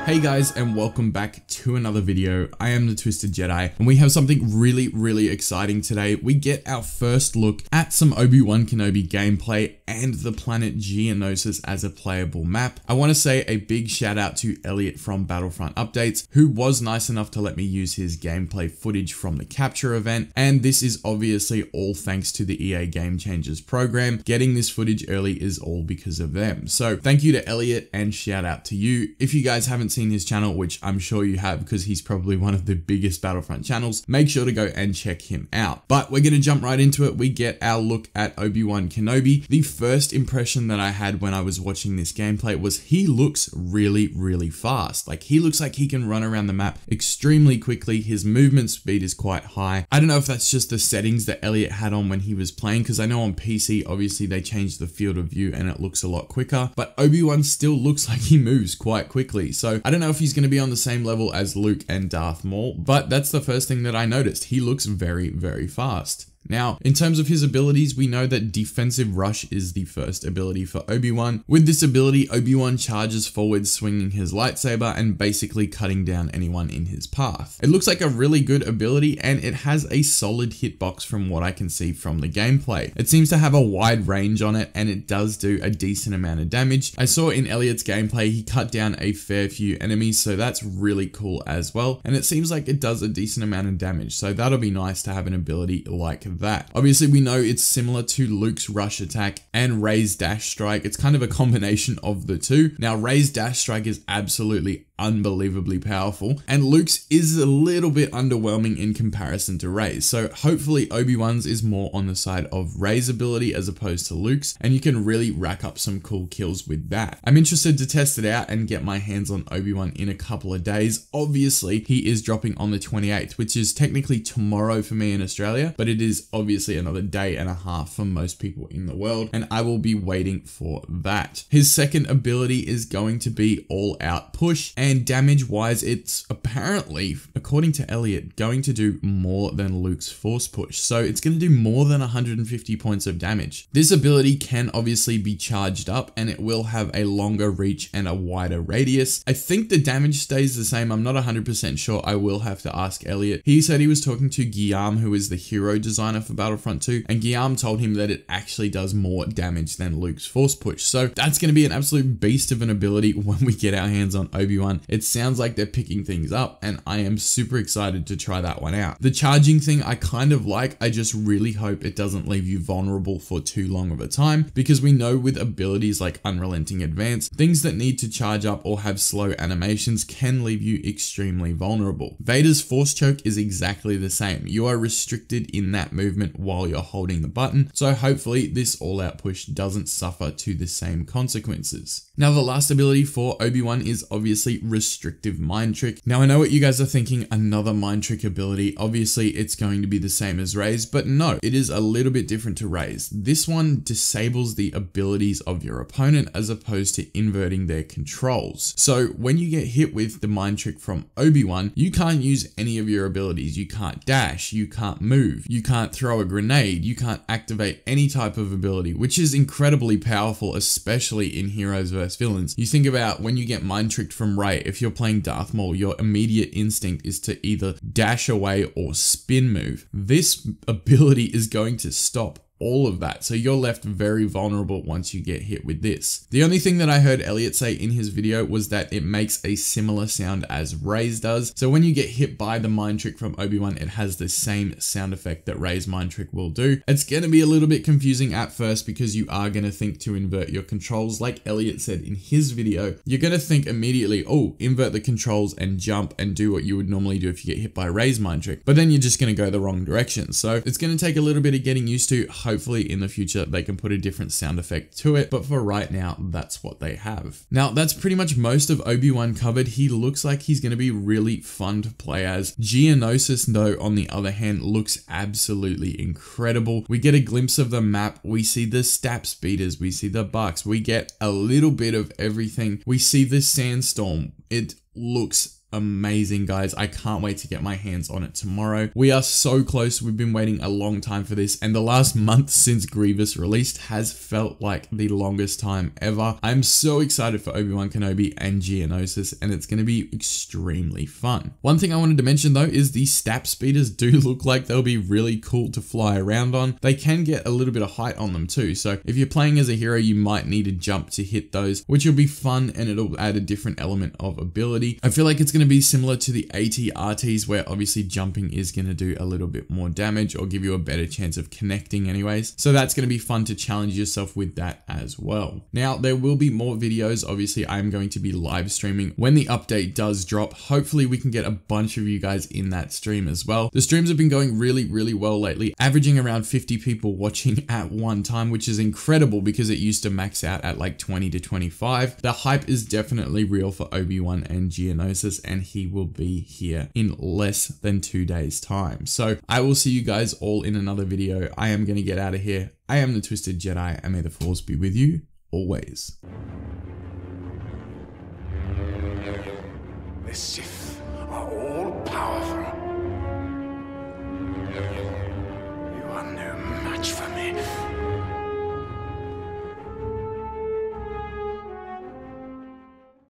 Hey guys, and welcome back to another video. I am the Twisted Jedi, and we have something really exciting today. We get our first look at some Obi-Wan Kenobi gameplay and the planet Geonosis as a playable map. I want to say a big shout out to Elliot from Battlefront Updates, who was nice enough to let me use his gameplay footage from the capture event, and this is obviously all thanks to the EA Game Changers program. Getting this footage early is all because of them. So thank you to Elliot and shout out to you. If you guys haven't seen his channel, which I'm sure you have because he's probably one of the biggest Battlefront channels, make sure to go and check him out. But we're going to jump right into it. We get our look at Obi-Wan Kenobi. The first impression that I had when I was watching this gameplay was he looks really fast. Like, he looks like he can run around the map extremely quickly. His movement speed is quite high. I don't know if that's just the settings that Elliot had on when he was playing, because I know on PC obviously they changed the field of view and it looks a lot quicker, but Obi-Wan still looks like he moves quite quickly. So I don't know if he's going to be on the same level as Luke and Darth Maul, but that's the first thing that I noticed. He looks very fast. Now, in terms of his abilities, we know that Defensive Rush is the first ability for Obi-Wan. With this ability, Obi-Wan charges forward swinging his lightsaber and basically cutting down anyone in his path. It looks like a really good ability, and it has a solid hitbox from what I can see from the gameplay. It seems to have a wide range on it, and it does do a decent amount of damage. I saw in Elliot's gameplay he cut down a fair few enemies, so that's really cool as well. And it seems like it does a decent amount of damage, so that'll be nice to have an ability like that. Obviously, we know it's similar to Luke's rush attack and Rey's dash strike. It's kind of a combination of the two. Now, Rey's dash strike is absolutely unbelievably powerful, and Luke's is a little bit underwhelming in comparison to Rey's. So hopefully Obi-Wan's is more on the side of Rey's ability as opposed to Luke's, and you can really rack up some cool kills with that. I'm interested to test it out and get my hands on Obi-Wan in a couple of days. Obviously, he is dropping on the 28th, which is technically tomorrow for me in Australia, but it is obviously another day and a half for most people in the world, and I will be waiting for that. His second ability is going to be All Out Push, and damage wise, it's apparently, according to Elliot, going to do more than Luke's Force Push. So it's going to do more than 150 points of damage. This ability can obviously be charged up, and it will have a longer reach and a wider radius. I think the damage stays the same. I'm not 100% sure. I will have to ask Elliot. He said he was talking to Guillaume, who is the hero designer for Battlefront 2, and Guillaume told him that it actually does more damage than Luke's Force Push. So that's going to be an absolute beast of an ability when we get our hands on Obi-Wan. It sounds like they're picking things up, and I am super excited to try that one out. The charging thing I kind of like. I just really hope it doesn't leave you vulnerable for too long of a time, because we know with abilities like Unrelenting Advance, things that need to charge up or have slow animations can leave you extremely vulnerable. Vader's Force Choke is exactly the same. You are restricted in that movement while you're holding the button, so hopefully this all-out push doesn't suffer to the same consequences. Now, the last ability for Obi-Wan is obviously Restrictive Mind Trick. Now, I know what you guys are thinking, another Mind Trick ability. Obviously, it's going to be the same as Rey's, but no, it is a little bit different to Rey's. This one disables the abilities of your opponent as opposed to inverting their controls. So when you get hit with the Mind Trick from Obi-Wan, you can't use any of your abilities. You can't dash, you can't move, you can't throw a grenade, you can't activate any type of ability, which is incredibly powerful, especially in heroes versus villains. You think about when you get mind tricked from Rey, if you're playing Darth Maul, your immediate instinct is to either dash away or spin move. This ability is going to stop all of that, so you're left very vulnerable once you get hit with this. The only thing that I heard Elliot say in his video was that it makes a similar sound as Rey's does. So when you get hit by the mind trick from Obi-Wan, it has the same sound effect that Rey's mind trick will do. It's going to be a little bit confusing at first because you are going to think to invert your controls. Like Elliot said in his video, you're going to think immediately, oh, invert the controls and jump and do what you would normally do if you get hit by Rey's mind trick, but then you're just going to go the wrong direction. So it's going to take a little bit of getting used to. Hopefully in the future they can put a different sound effect to it, but for right now, that's what they have. Now, that's pretty much most of Obi-Wan covered. He looks like he's going to be really fun to play as. Geonosis, though, on the other hand, looks absolutely incredible. We get a glimpse of the map. We see the stab speeders. We see the bucks. We get a little bit of everything. We see the sandstorm. It looks amazing, guys. I can't wait to get my hands on it tomorrow. We are so close. We've been waiting a long time for this, and the last month since Grievous released has felt like the longest time ever. I'm so excited for Obi-Wan Kenobi and Geonosis, and it's going to be extremely fun. One thing I wanted to mention though is the stap speeders do look like they'll be really cool to fly around on. They can get a little bit of height on them too, so if you're playing as a hero, you might need to jump to hit those, which will be fun, and it'll add a different element of ability. I feel like it's going to be similar to the AT-RTs, where obviously jumping is going to do a little bit more damage or give you a better chance of connecting anyways. So that's going to be fun to challenge yourself with that as well. Now, there will be more videos. Obviously, I'm going to be live streaming when the update does drop. Hopefully, we can get a bunch of you guys in that stream as well. The streams have been going really well lately, averaging around 50 people watching at one time, which is incredible because it used to max out at like 20 to 25. The hype is definitely real for Obi-Wan and Geonosis, and he will be here in less than 2 days time. So I will see you guys all in another video. I am going to get out of here. I am the Twisted Jedi, and may the Force be with you always. The Sith are all powerful.